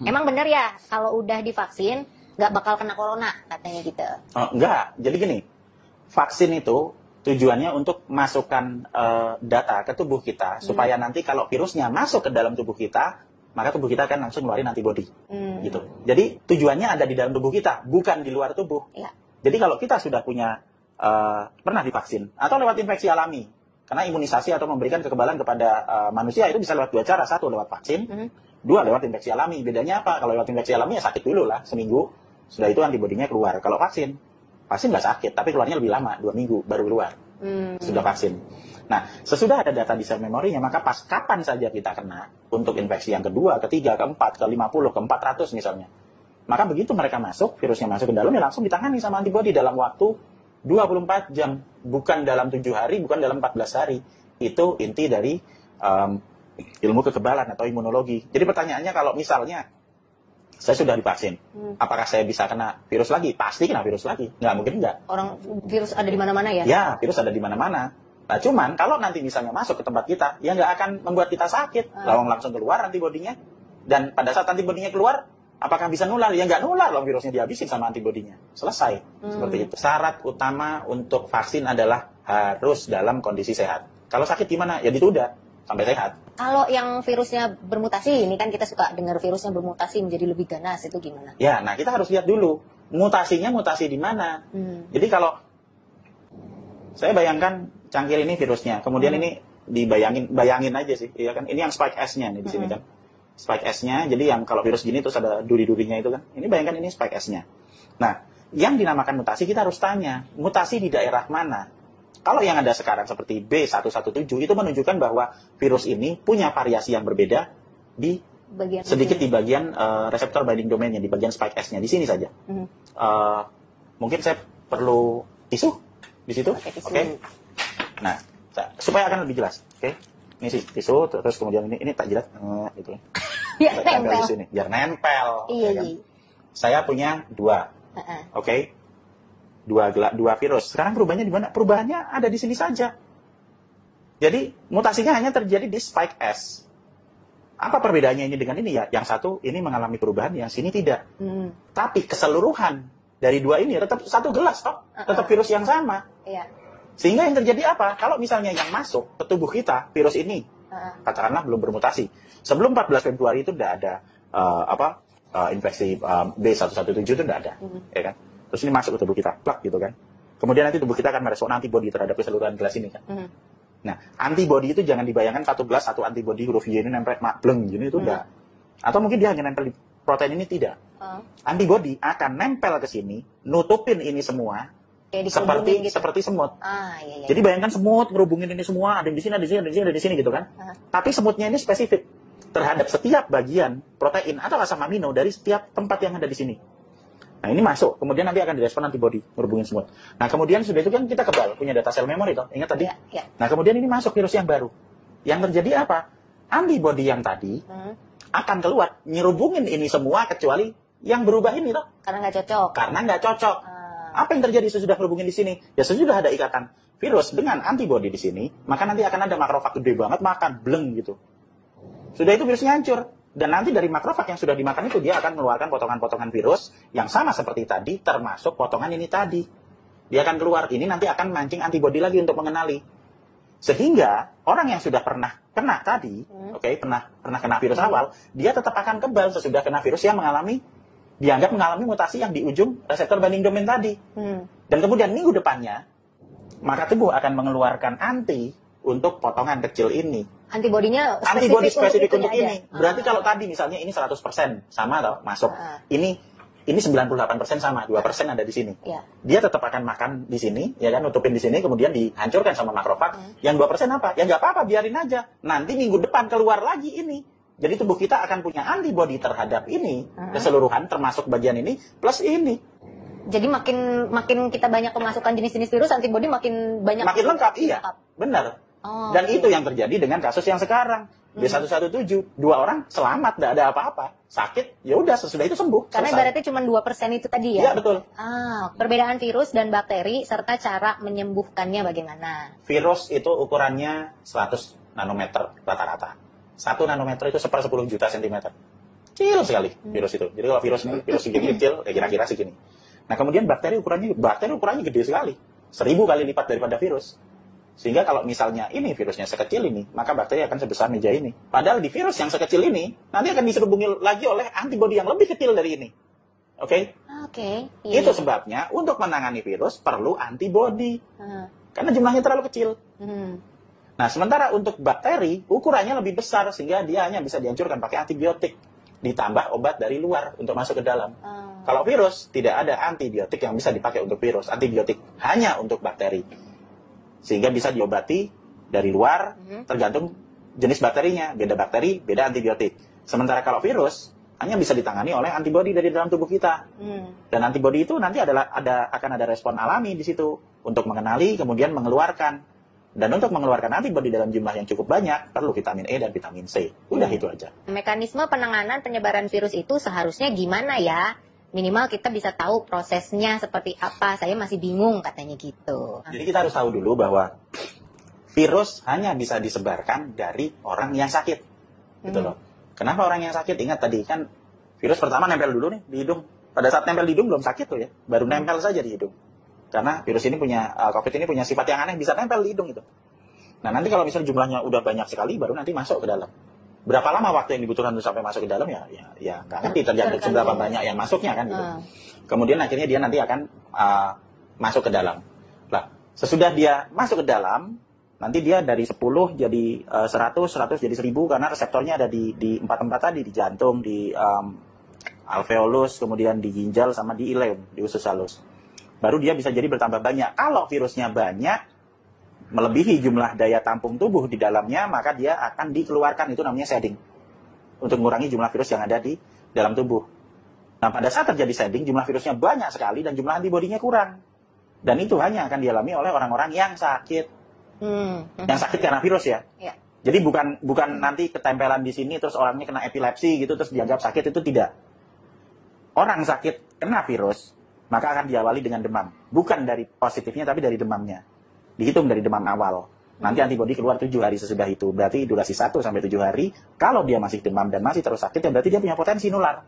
Emang bener ya kalau udah divaksin nggak bakal kena corona katanya gitu? Oh, enggak. Jadi gini, vaksin itu tujuannya untuk masukkan data ke tubuh kita supaya nanti kalau virusnya masuk ke dalam tubuh kita, maka tubuh kita akan langsung ngeluarin antibodi. Gitu. Jadi tujuannya ada di dalam tubuh kita, bukan di luar tubuh. Ya. Jadi kalau kita sudah punya pernah divaksin atau lewat infeksi alami, karena imunisasi atau memberikan kekebalan kepada manusia itu bisa lewat dua cara. Satu lewat vaksin, dua lewat infeksi alami. Bedanya apa? Kalau lewat infeksi alami ya sakit dulu lah seminggu, sudah itu antibodinya keluar. Kalau vaksin nggak sakit, tapi keluarnya lebih lama, 2 minggu baru keluar. Sudah vaksin. Nah, sesudah ada data di sel memorinya, maka pas kapan saja kita kena untuk infeksi yang kedua, ketiga, keempat, ke-50, ke-400 misalnya. Maka begitu mereka masuk, virusnya masuk ke dalam, ya langsung ditangani sama antibodi dalam waktu 24 jam. Bukan dalam 7 hari, bukan dalam 14 hari. Itu inti dari ilmu kekebalan atau imunologi. Jadi pertanyaannya kalau misalnya saya sudah divaksin, apakah saya bisa kena virus lagi? Pasti kena virus lagi. Nggak mungkin enggak. Orang virus ada di mana-mana ya? Ya, virus ada di mana-mana. Nah, cuman kalau nanti misalnya masuk ke tempat kita, ya nggak akan membuat kita sakit. Langsung keluar antibodinya. Dan pada saat antibodinya keluar, apakah bisa nular? Ya nggak nular, loh virusnya dihabisin sama antibodinya. Selesai. Seperti itu. Syarat utama untuk vaksin adalah harus dalam kondisi sehat. Kalau sakit gimana? Ya ditunda sampai sehat. Kalau yang virusnya bermutasi, ini kan kita suka dengar virusnya bermutasi menjadi lebih ganas, itu gimana? Ya, nah kita harus lihat dulu mutasinya mutasi di mana. Jadi kalau saya bayangkan cangkir ini virusnya, kemudian ini bayangin aja sih, ya kan? Ini yang spike S-nya nih di sini kan, spike S-nya. Jadi yang kalau virus gini terus ada duri-durinya itu kan. Ini bayangkan ini spike S-nya. Nah, yang dinamakan mutasi kita harus tanya, mutasi di daerah mana? Kalau yang ada sekarang seperti B117 itu menunjukkan bahwa virus ini punya variasi yang berbeda di sedikit di bagian reseptor binding domainnya, di bagian spike S-nya, di sini saja. Mungkin saya perlu tisu di situ, oke? Nah, supaya akan lebih jelas, oke? Ini sih tisu, terus kemudian ini tak jilat, gitu. Biar nempel. Di sini, biar nempel. Iya, kan? iya. Saya punya 2, oke? Dua virus. Sekarang perubahannya di mana? Perubahannya ada di sini saja. Jadi mutasinya hanya terjadi di spike S. Apa perbedaannya ini dengan ini ya? Yang satu ini mengalami perubahan, yang sini tidak. Tapi keseluruhan dari dua ini tetap satu gelas toh, tetap virus yang sama. Iya. Sehingga yang terjadi apa? Kalau misalnya yang masuk ke tubuh kita virus ini, katakanlah belum bermutasi. Sebelum 14 Februari itu tidak ada infeksi B117 itu tidak ada, ya kan? Terus ini masuk ke tubuh kita, plak gitu kan. Kemudian nanti tubuh kita akan merespon antibodi terhadap keseluruhan gelas ini kan. Nah, antibodi itu jangan dibayangkan satu gelas, satu antibodi huruf Y ini nempel bleng gini itu enggak. Atau mungkin dia hanya nempel di protein ini, tidak. Antibodi akan nempel ke sini, nutupin ini semua, seperti semut. Iya. Jadi bayangkan semut ngerubungin ini semua, ada di sini, ada di sini, ada di sini, ada di sini gitu kan. Tapi semutnya ini spesifik terhadap setiap bagian protein atau asam amino dari setiap tempat yang ada di sini. Nah, ini masuk, kemudian nanti akan direspon antibodi, ngerubungin semut. Nah, kemudian sudah itu kan kita kebal, punya data sel memori toh, ingat tadi? Ya. Nah, kemudian ini masuk virus yang baru. Yang terjadi apa? Antibodi yang tadi akan keluar, nyerubungin ini semua kecuali yang berubah ini toh. Karena nggak cocok. Karena nggak cocok. Apa yang terjadi sesudah ngerubungin di sini? Ya sesudah ada ikatan virus dengan antibodi di sini, maka nanti akan ada makrofag gede banget makan, bleng gitu. Sudah itu virusnya hancur. Dan nanti dari makrofag yang sudah dimakan itu dia akan mengeluarkan potongan-potongan virus yang sama seperti tadi, termasuk potongan ini tadi. Dia akan keluar, ini nanti akan mancing antibodi lagi untuk mengenali. Sehingga orang yang sudah pernah kena tadi, pernah kena virus awal, dia tetap akan kebal sesudah kena virus yang dianggap mengalami mutasi yang di ujung reseptor binding domain tadi. Dan kemudian minggu depannya, maka tubuh akan mengeluarkan anti untuk potongan kecil ini. Antibodinya antibodi spesifik untuk ini. ini. Berarti kalau tadi misalnya ini 100% sama atau masuk. Ini 98% sama, 2% ada di sini. Dia tetap akan makan di sini, ya kan, nutupin di sini, kemudian dihancurkan sama makrofag. Yang 2% apa? Ya nggak apa-apa, biarin aja. Nanti minggu depan keluar lagi ini. Jadi tubuh kita akan punya antibodi terhadap ini, keseluruhan termasuk bagian ini plus ini. Jadi makin kita banyak kemasukan jenis-jenis virus, antibodi makin banyak. Makin lengkap, iya. Benar. Dan itu yang terjadi dengan kasus yang sekarang. B117, 2 orang selamat, tidak ada apa-apa. Sakit, ya udah sesudah itu sembuh. Karena ibaratnya cuma 2% itu tadi ya? Iya, betul. Perbedaan virus dan bakteri serta cara menyembuhkannya bagaimana? Virus itu ukurannya 100 nanometer rata-rata. 1 nanometer itu 1/10 juta sentimeter. kecil sekali virus itu. Jadi kalau virus segini kecil, kira-kira segini. Nah kemudian bakteri ukurannya gede sekali, 1000 kali lipat daripada virus. Sehingga kalau misalnya ini virusnya sekecil ini, maka bakteri akan sebesar meja ini. Padahal di virus yang sekecil ini, nanti akan diserubungi lagi oleh antibodi yang lebih kecil dari ini. Oke? Oke. Itu sebabnya untuk menangani virus perlu antibodi. Karena jumlahnya terlalu kecil. Nah, sementara untuk bakteri, ukurannya lebih besar, sehingga dia hanya bisa dihancurkan pakai antibiotik. Ditambah obat dari luar untuk masuk ke dalam. Kalau virus, tidak ada antibiotik yang bisa dipakai untuk virus. Antibiotik hanya untuk bakteri. Sehingga bisa diobati dari luar, tergantung jenis bakterinya. Beda bakteri, beda antibiotik. Sementara kalau virus, hanya bisa ditangani oleh antibodi dari dalam tubuh kita. Dan antibodi itu nanti akan ada respon alami di situ. Untuk mengenali, kemudian mengeluarkan. Dan untuk mengeluarkan antibodi dalam jumlah yang cukup banyak, perlu vitamin E dan vitamin C. Udah itu aja. Mekanisme penanganan penyebaran virus itu seharusnya gimana ya? Minimal kita bisa tahu prosesnya seperti apa. Saya masih bingung katanya gitu. Jadi kita harus tahu dulu bahwa virus hanya bisa disebarkan dari orang yang sakit. Gitu loh. Kenapa orang yang sakit? Ingat tadi kan virus pertama nempel dulu nih di hidung. Pada saat nempel di hidung belum sakit tuh ya. Baru nempel saja di hidung. Karena virus ini COVID ini punya sifat yang aneh, bisa nempel di hidung itu. Nah nanti kalau misalnya jumlahnya udah banyak sekali, baru nanti masuk ke dalam. Berapa lama waktu yang dibutuhkan untuk sampai masuk ke dalam ya nggak ngerti, tergantung seberapa banyak yang masuknya kan gitu. Kemudian akhirnya dia nanti akan masuk ke dalam. Nah, sesudah dia masuk ke dalam, nanti dia dari 10 jadi 100 jadi 1000 karena reseptornya ada di tempat tadi, di jantung, di alveolus, kemudian di ginjal sama di ileum, di usus halus. Baru dia bisa jadi bertambah banyak. Kalau virusnya banyak, melebihi jumlah daya tampung tubuh di dalamnya, maka dia akan dikeluarkan, itu namanya shedding. Untuk mengurangi jumlah virus yang ada di dalam tubuh. Nah, pada saat terjadi shedding, jumlah virusnya banyak sekali dan jumlah antibodinya kurang. Dan itu hanya akan dialami oleh orang-orang yang sakit. Yang sakit karena virus ya. Jadi bukan nanti ketempelan di sini, terus orangnya kena epilepsi gitu, terus dianggap sakit, itu tidak. Orang sakit kena virus, maka akan diawali dengan demam. Bukan dari positifnya, tapi dari demamnya. Dihitung dari demam awal. Nanti antibodi keluar 7 hari sesudah itu. Berarti durasi 1 sampai 7 hari. Kalau dia masih demam dan masih terus sakit, ya berarti dia punya potensi nular.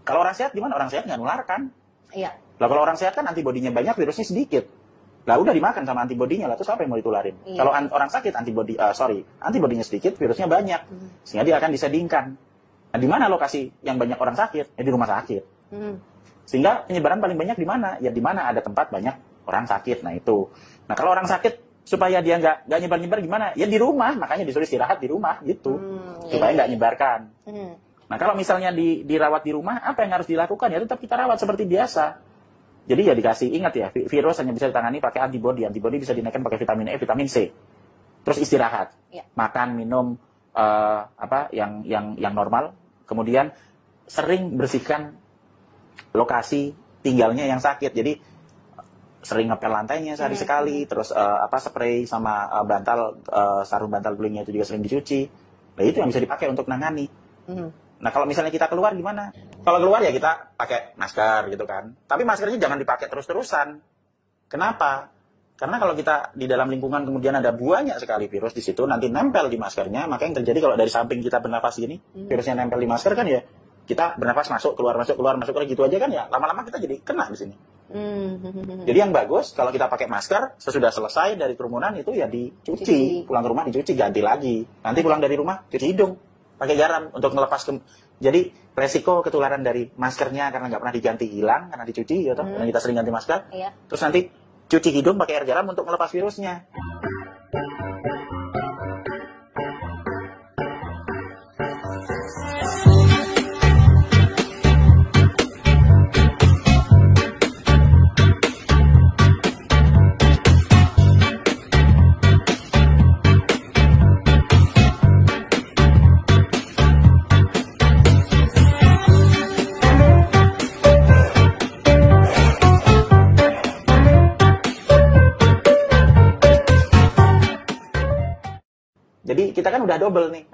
Kalau orang sehat gimana? Orang sehat nggak nular kan? Iya. Lah kalau orang sehat kan antibodinya banyak, virusnya sedikit. Lah udah dimakan sama antibodinya, lah terus apa yang mau ditularin? Iya. Kalau orang sakit antibodinya sedikit, virusnya banyak. Sehingga dia akan disedingkan. Nah, di mana lokasi yang banyak orang sakit? Ya di rumah sakit. Sehingga penyebaran paling banyak di mana? Ya di mana ada tempat banyak orang sakit. Nah itu. Nah kalau orang sakit supaya dia nggak nyebar-nyebar gimana? Ya di rumah, makanya disuruh istirahat di rumah gitu, supaya nggak nyebarkan. Nah kalau misalnya dirawat di rumah, apa yang harus dilakukan? Ya tetap kita rawat seperti biasa. Jadi ya dikasih, ingat ya, virus hanya bisa ditangani pakai antibodi. Antibodi bisa dinaikkan pakai vitamin E, vitamin C. Terus istirahat, makan, minum yang normal. Kemudian sering bersihkan lokasi tinggalnya yang sakit. Jadi sering ngepel lantainya sehari sekali, terus spray sama sarung bantal gulingnya itu juga sering dicuci. Nah itu yang bisa dipakai untuk nangani. Nah kalau misalnya kita keluar gimana? Kalau keluar ya kita pakai masker gitu kan. Tapi maskernya jangan dipakai terus-terusan. Kenapa? Karena kalau kita di dalam lingkungan kemudian ada banyak sekali virus di situ, nanti nempel di maskernya, maka yang terjadi kalau dari samping kita bernapas gini, virusnya nempel di masker kan ya, kita bernapas masuk keluar gitu aja kan ya, lama-lama kita jadi kena di sini. Jadi yang bagus kalau kita pakai masker sesudah selesai dari kerumunan itu ya dicuci, pulang ke rumah dicuci, ganti lagi. Nanti pulang dari rumah cuci hidung pakai garam untuk ngelepas jadi resiko ketularan dari maskernya karena nggak pernah diganti hilang karena dicuci ya toh, karena kita sering ganti masker. Terus nanti cuci hidung pakai air garam untuk melepas virusnya. Jadi kita kan udah double nih.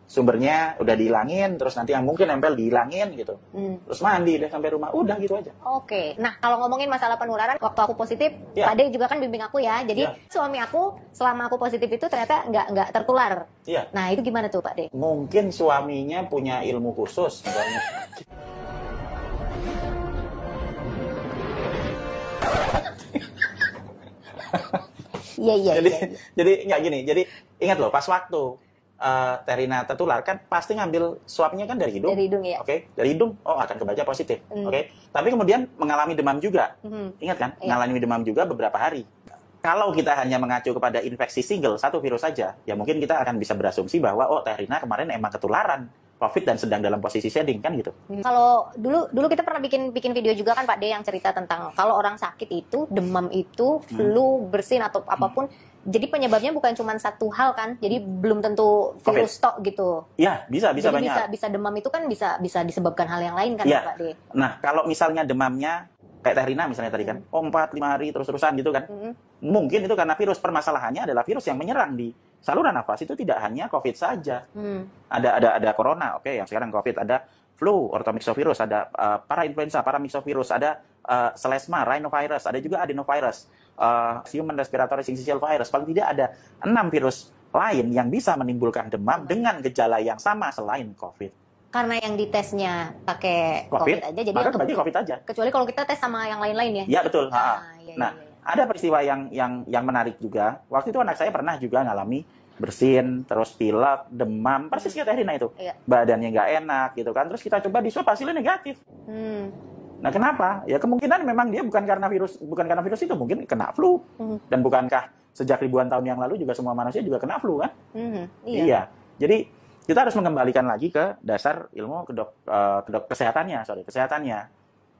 sumbernya udah dihilangin, terus nanti yang mungkin nempel dihilangin gitu. Terus mandi deh sampai rumah, udah gitu aja. Oke. Nah, kalau ngomongin masalah penularan, waktu aku positif, Ya. Pak De juga kan bimbing aku ya. Jadi suami aku selama aku positif itu ternyata nggak tertular. Iya. Nah, itu gimana tuh Pak De? Mungkin suaminya punya ilmu khusus misalnya. Iya. Jadi nggak gini. Jadi ingat loh, pas waktu Terina tertular kan pasti ngambil swabnya kan dari hidung. Dari hidung ya. Oke, dari hidung, oh akan kebaca positif. Oke, tapi kemudian mengalami demam juga. Ingat kan? Iya. Mengalami demam juga beberapa hari. Kalau kita hanya mengacu kepada infeksi single, satu virus saja, ya mungkin kita akan bisa berasumsi bahwa, oh Terina kemarin emang ketularan COVID dan sedang dalam posisi shedding, kan gitu. Kalau dulu kita pernah bikin video juga kan Pak De yang cerita tentang kalau orang sakit itu, demam itu, flu, bersin atau apapun, jadi penyebabnya bukan cuma satu hal kan, jadi belum tentu virus tok gitu. Iya, bisa Jadi banyak. bisa demam itu kan bisa disebabkan hal yang lain kan Iya. Pak De. Nah, kalau misalnya demamnya kayak Terina misalnya tadi kan, 4-5 hari terus-terusan gitu kan, mungkin itu karena virus. Permasalahannya adalah virus yang menyerang di saluran nafas itu tidak hanya COVID saja. Ada corona, oke, yang sekarang COVID, ada flu, orthomyxovirus, ada parainfluenza, paramyxovirus, ada selesma, rhinovirus, ada juga adenovirus, human respiratory syncytial virus. Paling tidak ada 6 virus lain yang bisa menimbulkan demam dengan gejala yang sama selain COVID. Karena yang ditesnya pakai COVID aja, jadi maka untuk kembali COVID aja. kecuali kalau kita tes sama yang lain-lain ya. Ya betul. Iya. Nah, ada peristiwa yang menarik juga. Waktu itu anak saya pernah juga ngalami bersin, terus pilek, demam, persis kayak Terina itu. Iya. Badannya nggak enak gitu kan. Terus kita coba di swab hasilnya negatif. Nah, kenapa? Ya kemungkinan memang dia bukan karena virus itu, mungkin kena flu. Dan bukankah sejak ribuan tahun yang lalu juga semua manusia juga kena flu kan? Iya. Jadi kita harus mengembalikan lagi ke dasar ilmu kesehatannya.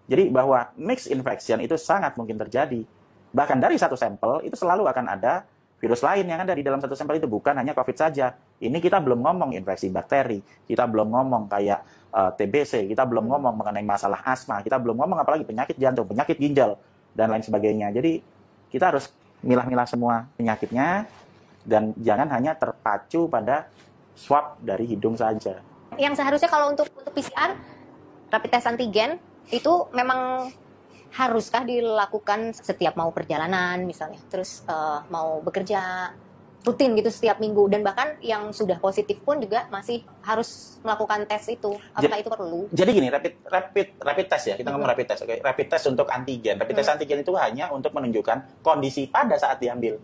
Jadi bahwa mixed infection itu sangat mungkin terjadi. Bahkan dari satu sampel itu selalu akan ada virus lain yang ada di dalam satu sampel itu, bukan hanya COVID saja. Ini kita belum ngomong infeksi bakteri, kita belum ngomong kayak TBC, kita belum ngomong mengenai masalah asma, kita belum ngomong apalagi penyakit jantung, penyakit ginjal, dan lain sebagainya. Jadi kita harus milah-milah semua penyakitnya dan jangan hanya terpacu pada swab dari hidung saja. Yang seharusnya kalau untuk PCR, rapid test antigen itu memang haruskah dilakukan setiap mau perjalanan misalnya, terus mau bekerja rutin gitu setiap minggu, dan bahkan yang sudah positif pun juga masih harus melakukan tes itu. Apakah itu perlu? Jadi gini, rapid test ya, kita ngomong rapid test. Oke, rapid test untuk antigen. Rapid test antigen itu hanya untuk menunjukkan kondisi pada saat diambil.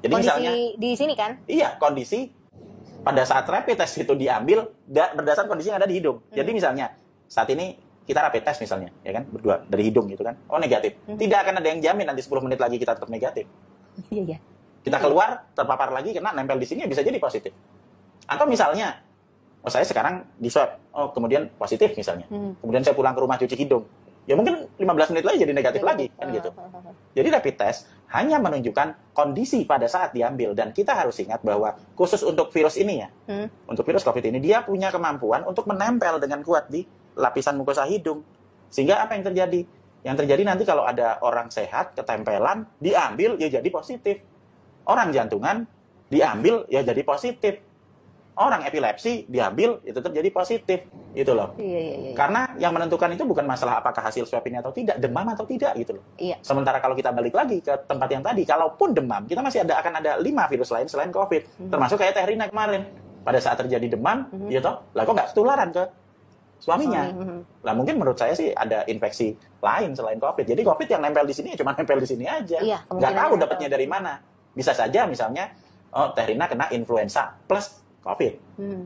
Jadi kondisi misalnya di sini kan? Iya, kondisi pada saat rapid test itu diambil berdasarkan kondisi yang ada di hidung. Jadi misalnya saat ini kita rapid test misalnya, ya kan, berdua dari hidung gitu kan, oh negatif. Tidak akan ada yang jamin nanti 10 menit lagi kita tetap negatif. Iya. Kita keluar, terpapar lagi, kena nempel di sini, bisa jadi positif. Atau misalnya, oh saya sekarang di swab, oh kemudian positif misalnya. Kemudian saya pulang ke rumah cuci hidung. Ya mungkin 15 menit lagi jadi negatif lagi, kan gitu. Jadi rapid test hanya menunjukkan kondisi pada saat diambil. Dan kita harus ingat bahwa khusus untuk virus ini ya, untuk virus COVID ini, dia punya kemampuan untuk menempel dengan kuat di lapisan mukosa hidung. Sehingga apa yang terjadi? Yang terjadi nanti kalau ada orang sehat, ketempelan, diambil, ya jadi positif. Orang jantungan, diambil, ya jadi positif. Orang epilepsi diambil itu terjadi positif, gitu loh. Iya. Karena yang menentukan itu bukan masalah apakah hasil swab ini atau tidak, demam atau tidak, gitu loh. Iya. Sementara kalau kita balik lagi ke tempat yang tadi, kalaupun demam, kita masih akan ada 5 virus lain selain COVID, termasuk kayak Terina kemarin. Pada saat terjadi demam, gitu, lah kok nggak ketularan ke suaminya? Lah mungkin menurut saya sih ada infeksi lain selain COVID. Jadi COVID yang nempel di sini cuma nempel di sini aja. Iya, Nggak tahu dapatnya dari mana. Bisa saja misalnya, oh Terina kena influenza plus COVID,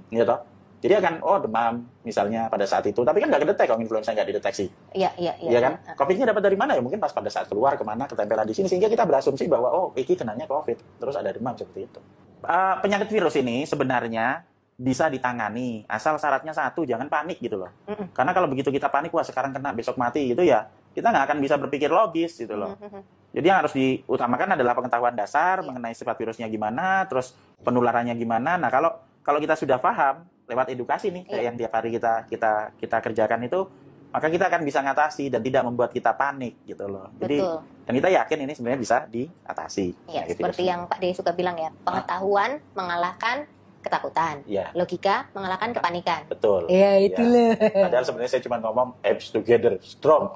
gitu. Jadi akan, demam misalnya pada saat itu, tapi kan nggak kedetek kalau influenza nggak dideteksi. Iya kan? COVID-nya dapat dari mana ya? Mungkin pas pada saat keluar kemana, ketempelan di sini, sehingga kita berasumsi bahwa, iki kenanya COVID, terus ada demam seperti itu. Penyakit virus ini sebenarnya bisa ditangani, asal syaratnya satu, jangan panik gitu loh. Karena kalau begitu kita panik, wah sekarang kena, besok mati, gitu ya, kita nggak akan bisa berpikir logis gitu loh. Jadi yang harus diutamakan adalah pengetahuan dasar mengenai sifat virusnya gimana, terus penularannya gimana. Nah kalau kita sudah paham lewat edukasi nih, kayak yang tiap hari kita kerjakan itu, maka kita akan bisa ngatasi dan tidak membuat kita panik gitu loh. Jadi dan kita yakin ini sebenarnya bisa diatasi. Iya, seperti yang Pak De suka bilang ya, pengetahuan mengalahkan ketakutan. Iya. Logika mengalahkan kepanikan. Betul. Iya, itulah. Padahal sebenarnya saya cuma ngomong apps together strong.